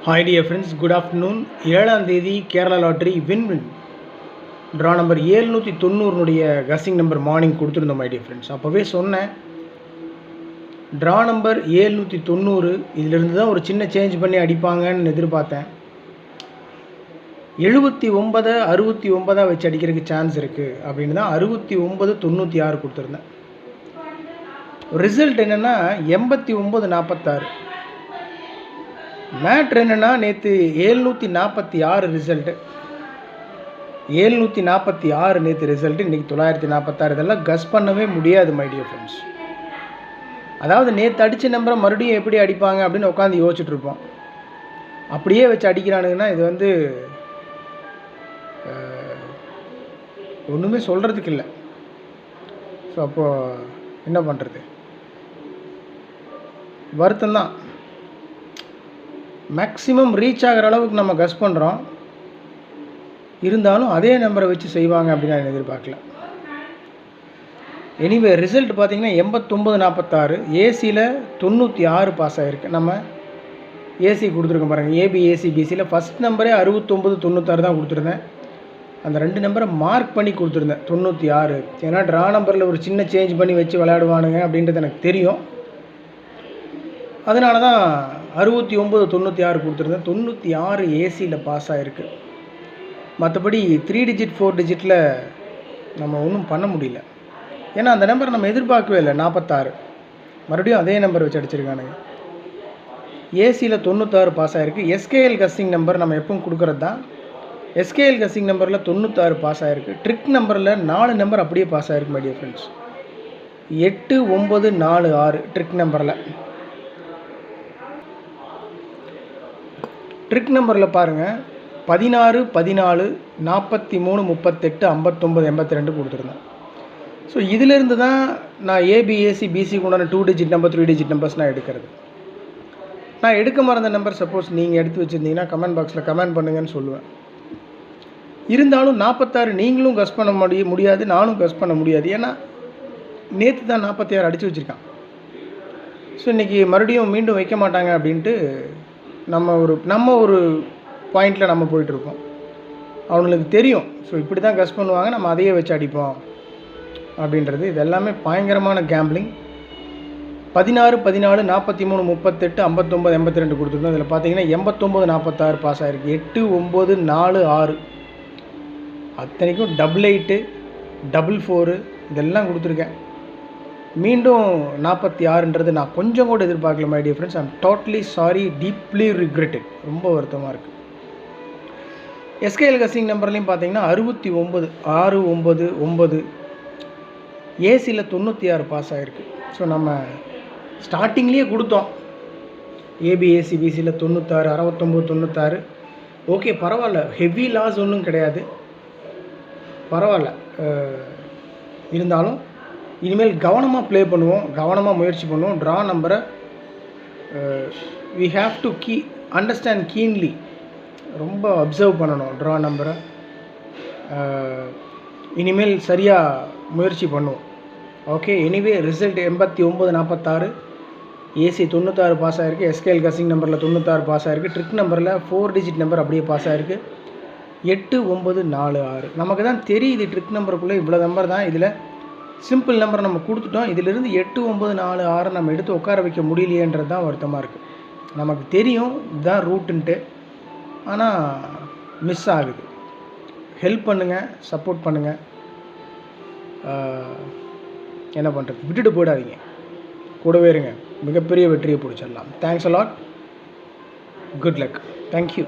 Hi dear friends, good afternoon. 7ஆம் தேதி Kerala lottery win draw number 790 guessing number morning கொடுத்துருந்தோம் my dear friends. அப்போவே சொன்னேன், ட்ரா நம்பர் 790 இதிலிருந்து தான் ஒரு சின்ன சேஞ்ச் பண்ணி அடிப்பாங்கன்னு எதிர்பார்த்தேன். 79 69 வச்சு அடிக்கிறதுக்கு சான்ஸ் இருக்குது அப்படின்னு தான் 69 96 கொடுத்துருந்தேன். ரிசல்ட் என்னென்னா 89 46. மேட்ரு என்னென்னா, நேற்று 746 ரிசல்ட்டு, 746 நேற்று ரிசல்ட்டு, இன்றைக்கி 946. இதெல்லாம் கஸ் பண்ணவே முடியாது மை டியர் ஃப்ரெண்ட்ஸ். அதாவது நேற்று அடித்த நம்பரை மறுபடியும் எப்படி அடிப்பாங்க அப்படின்னு உட்காந்து யோசிச்சுட்ருப்போம். அப்படியே வச்சு அடிக்கிறானுங்கன்னா இது வந்து ஒன்றுமே சொல்கிறதுக்கு இல்லை. ஸோ அப்போது என்ன பண்ணுறது, வருத்தம்தான். மேக்ஸிமம் ரீச் ஆகிற அளவுக்கு நம்ம கஸ் பண்ணுறோம், இருந்தாலும் அதே நம்பரை வச்சு செய்வாங்க அப்படின்னு நான் எதிர்பார்க்கல. எனிவே ரிசல்ட் பார்த்திங்கன்னா 89 46, ஏசியில் 96 பாஸ் ஆகிருக்கு. நம்ம ஏசி கொடுத்துருக்கோம் பாருங்கள், ஏபி ஏசி பிசியில் ஃபஸ்ட் நம்பரே 69 96 தான் கொடுத்துருந்தேன். அந்த 2 நம்பரை மார்க் பண்ணி கொடுத்துருந்தேன் 96. ஏன்னா ட்ரா நம்பரில் ஒரு சின்ன சேஞ்ச் பண்ணி வச்சு விளையாடுவானுங்க அப்படின்றது எனக்கு தெரியும். அதனால தான் 69 96 கொடுத்துருந்தேன். 96 ஏசியில் பாஸ் ஆகிருக்கு. மற்றபடி 3 டிஜிட் 4 டிஜிட்டில் நம்ம ஒன்றும் பண்ண முடியல. ஏன்னா அந்த நம்பரை நம்ம எதிர்பார்க்கவே இல்லை. 46 மறுபடியும் அதே நம்பர் வச்சு அடிச்சிருக்கானுங்க. ஏசியில் 96 பாஸ் ஆகிருக்கு. எஸ்கேஎல் கஸ்ஸிங் நம்பர் நம்ம எப்பவும் கொடுக்குறது தான். எஸ்கேஎல் கஸ்ஸிங் நம்பரில் 96 பாஸ் ஆகிருக்கு. ட்ரிக் நம்பரில் 4 நம்பர் அப்படியே பாஸ் ஆகிருக்கு மை டியர் ஃப்ரெண்ட்ஸ். 8 9 4 6 ட்ரிக் நம்பரில். ட்ரிக் நம்பரில் பாருங்கள், 16 14 43 38 59 82 கொடுத்துருந்தேன். ஸோ இதிலிருந்து தான் நான் ஏபிஏசி பிசிக்கு உண்டான 2 டிஜிட் நம்பர் 3 டிஜிட் நம்பர்ஸ் நான் எடுக்கிறது. நான் எடுக்க மறந்த நம்பர் சப்போஸ் நீங்கள் எடுத்து வச்சுருந்தீங்கன்னா கமெண்ட் பாக்ஸில் கமெண்ட் பண்ணுங்கன்னு சொல்லுவேன். இருந்தாலும் 46 நீங்களும் கஸ் பண்ண முடியாது, நானும் கஸ் பண்ண முடியாது. ஏன்னா நேற்று தான் 46 அடித்து வச்சுருக்கான். ஸோ இன்றைக்கி மறுபடியும் மீண்டும் வைக்க மாட்டாங்க அப்படின்ட்டு நம்ம ஒரு பாயிண்டில் நம்ம போயிட்டுருக்கோம். அவங்களுக்கு தெரியும், ஸோ இப்படி தான் கஸ் பண்ணுவாங்க, நம்ம அதையே வச்சு அடிப்போம் அப்படின்றது. இது எல்லாமே பயங்கரமான கேம்பிளிங். 16 14 43 38 59 82 கொடுத்துருந்தோம். இதில் பார்த்தீங்கன்னா 89 46 பாஸ் ஆகிருக்கு. 8 9 4 6 அத்தனைக்கும் 88 4 இதெல்லாம் கொடுத்துருக்கேன். மீண்டும் 46ன்றது நான் கொஞ்சம் கூட எதிர்பார்க்கல my dear friends. I'm totally sorry, deeply regretted. ரொம்ப வருத்தமாக இருக்குது. எஸ்கேஎல் கஸ்ஸிங் நம்பர்லையும் பார்த்தீங்கன்னா 69 6 9 9 ஏசியில் 96 பாஸ் ஆகிருக்கு. ஸோ நம்ம ஸ்டார்டிங்லேயே கொடுத்தோம். ஏபிஏசி பிசியில் 96 69 96. ஓகே, பரவாயில்ல, ஹெவி லாஸ் ஒன்றும் கிடையாது, பரவாயில்ல. இருந்தாலும் இனிமேல் கவனமாக ப்ளே பண்ணுவோம், கவனமாக முயற்சி பண்ணுவோம். ட்ரா நம்பரை we have to understand keenly. ரொம்ப அப்சர்வ் பண்ணணும் ட்ரா நம்பரை. இனிமேல் சரியாக முயற்சி பண்ணுவோம். Okay, anyway result 89 46, AC 96 pass ஆகிருக்கு. எஸ்கேஎல் கஸ்ஸிங் நம்பரில் 96 பாஸ் ஆகிருக்கு. ட்ரிக் நம்பரில் 4 டிஜிட் நம்பர் அப்படியே பாஸ் ஆகிருக்கு. 8 9 4 6. நமக்கு தான் தெரியுது ட்ரிக் நம்பருக்குள்ளே இவ்வளோ நம்பர் தான். இதில் சிம்பிள் நம்பர் நம்ம கொடுத்துட்டோம். இதிலிருந்து 8 9 4 6 நம்ம எடுத்து உட்கார வைக்க முடியலையன்றது தான் வருத்தமாக இருக்குது. நமக்கு தெரியும் இதுதான் ரூட்டுன்ட்டு, ஆனால் மிஸ் ஆகுது. ஹெல்ப் பண்ணுங்கள், சப்போர்ட் பண்ணுங்கள். என்ன பண்ணுறது, விட்டுட்டு போயிடாதீங்க, கூடவே இருங்க. மிகப்பெரிய வெற்றியை பிடிச்சிடலாம். Thanks a lot, good luck, thank you.